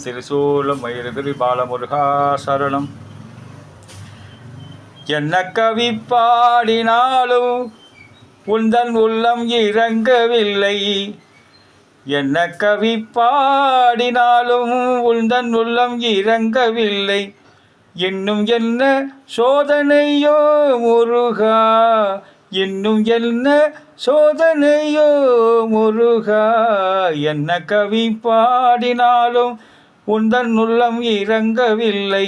திரிசூலம் மயிரகிரி பாலமுருகா சரணம். என்ன கவி பாடினாலும் உந்தன் உள்ளம் இறங்கவில்லை. என்ன கவி பாடினாலும் உந்தன் உள்ளம் இறங்கவில்லை. இன்னும் என்ன சோதனையோ முருகா, இன்னும் என்ன சோதனையோ முருகா. என்ன கவி பாடினாலும் உந்தன் உள்ளம் இறங்கவில்லை.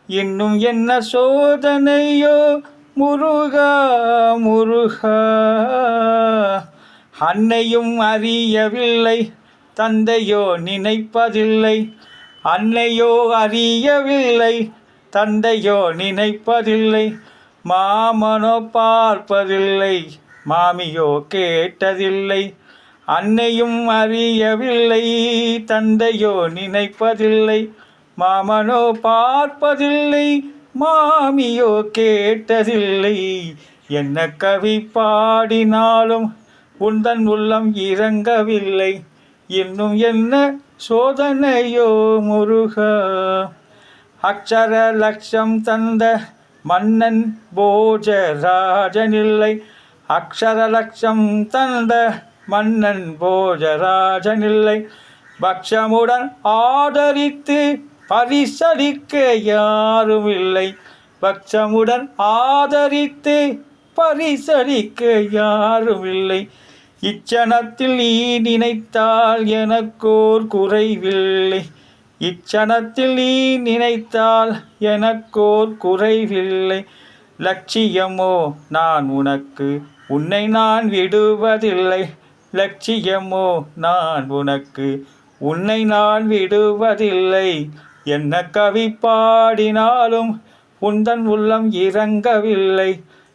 இன்னும் என்ன சோதனையோ முருகா முருகா. அன்னையும் அறியவில்லை, தந்தையோ நினைப்பதில்லை. அன்னையோ அறியவில்லை, தந்தையோ நினைப்பதில்லை. மாமனோ பார்ப்பதில்லை, மாமியோ கேட்டதில்லை. அன்னையும் அறியவில்லை, தந்தையோ நினைப்பதில்லை. மாமனோ பார்ப்பதில்லை, மாமியோ கேட்டதில்லை. என்ன கவி பாடினாலும் உந்தன் உள்ளம் இறங்கவில்லை. இன்னும் என்ன சோதனையோ முருகா. அக்ஷர லட்சம் தந்த மன்னன் போஜராஜனில்லை. அக்ஷர லட்சம் தந்த மன்னன் போஜராஜனில்லை. பக்ஷமுடன் ஆதரித்து பரிசளிக்க யாரும் இல்லை. பக்ஷமுடன் ஆதரித்து பரிசளிக்க யாரும் இல்லை. இச்சணத்தில் நீ நினைத்தால் எனக்கோர் குறைவில்லை. இச்சணத்தில் நீ நினைத்தால் எனக்கோர் குறைவில்லை. லட்சியமோ நான் உனக்கு, உன்னை நான் விடுவதில்லை. லட்சியமோ நான் உனக்கு, உன்னை நான் விடுவதில்லை. என்ன கவி பாடினாலும் உந்தன் உள்ளம் இறங்கவில்லை.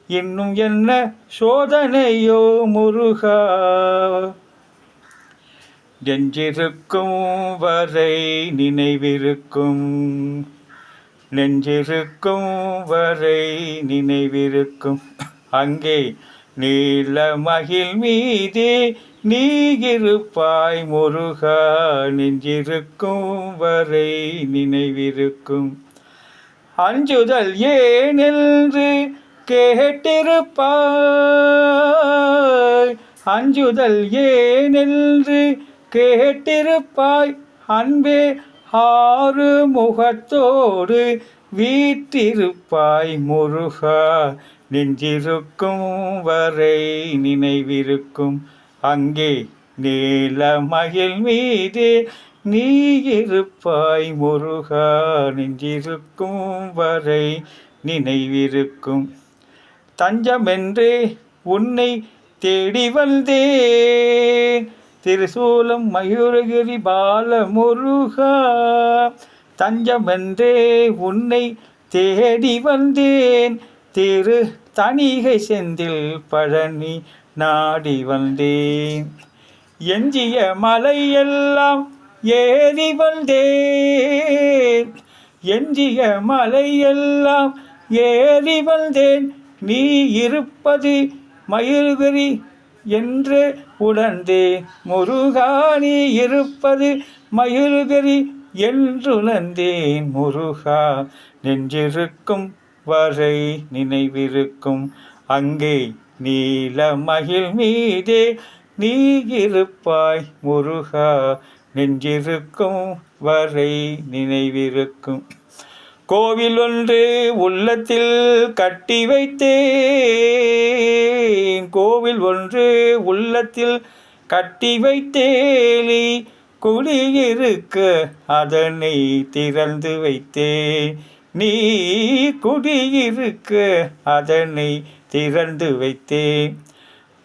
இன்னும் என்ன சோதனையோ முருகா. நெஞ்சிருக்கும் வரை நினைவிருக்கும், நெஞ்சிருக்கும் வரை நினைவிருக்கும். அங்கே நீல மகிழ் மீதே நீ இருப்பாய் முருகா. நெஞ்சிருக்கும் வரை நினைவிருக்கும். அஞ்சுதல் ஏனென்று கேட்டிருப்பாய், அஞ்சுதல் ஏனென்று கேட்டிருப்பாய். அன்பே ஆறு முகத்தோடு வீற்றிருப்பாய் முருகா. நெஞ்சிருக்கும் வரை நினைவிருக்கும். அங்கே நீல மகிழ் மீதே நீ இருப்பாய் முருகா. நெஞ்சிருக்கும் வரை நினைவிருக்கும். தஞ்சமென்றே உன்னை தேடி வந்தேன். திரிசூலம் மயூரகிரி பாலமுருகா. தஞ்சமென்றே உன்னை தேடி வந்தேன். திரு தணிகை செந்தில் பழனி நாடி வந்தேன். எஞ்சிய மலையெல்லாம் ஏறி வந்தேன். எஞ்சிய மலையெல்லாம் ஏறி வந்தேன். நீ இருப்பது மயூரகிரி என்று உணர்ந்தேன் முருகா. நீ இருப்பது மயூரகிரி என்றுணர்ந்தேன் முருகா. நெஞ்சிருக்கும் வரை நினைவிருக்கும். அங்கே நீல மகிழ் மீதே நீ இருப்பாய் முருகா. நெஞ்சிருக்கும் வரை நினைவிருக்கும். கோவில் ஒன்று உள்ளத்தில் கட்டி வைத்தேன். கோவில் ஒன்று உள்ளத்தில் கட்டி வைத்தேன். குடியிருக்க அதனை திறந்து வைத்தேன். நீ குடியிருக்க அதனை திறந்து வைத்தேன்.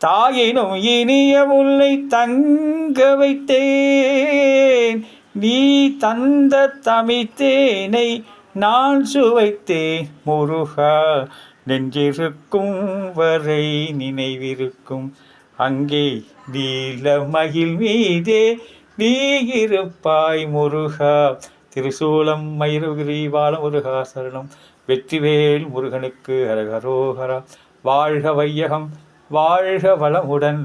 தாயினும் இனிய முல்லை தங்க வைத்தேன். நீ தந்த தமிழ்த்தேனை நான் சுவைத்தேன் முருகா. நெஞ்சிருக்கும் வரை நினைவிருக்கும். அங்கே நீல மகிழ் மீதே நீ இருப்பாய் முருகா. திரிசூலம் மயூரகிரி பாலமுருகா சரணம். வெற்றிவேல் முருகனுக்கு ஹரஹரோஹரா. வாழ்க வையகம், வாழ்க வளமுடன்.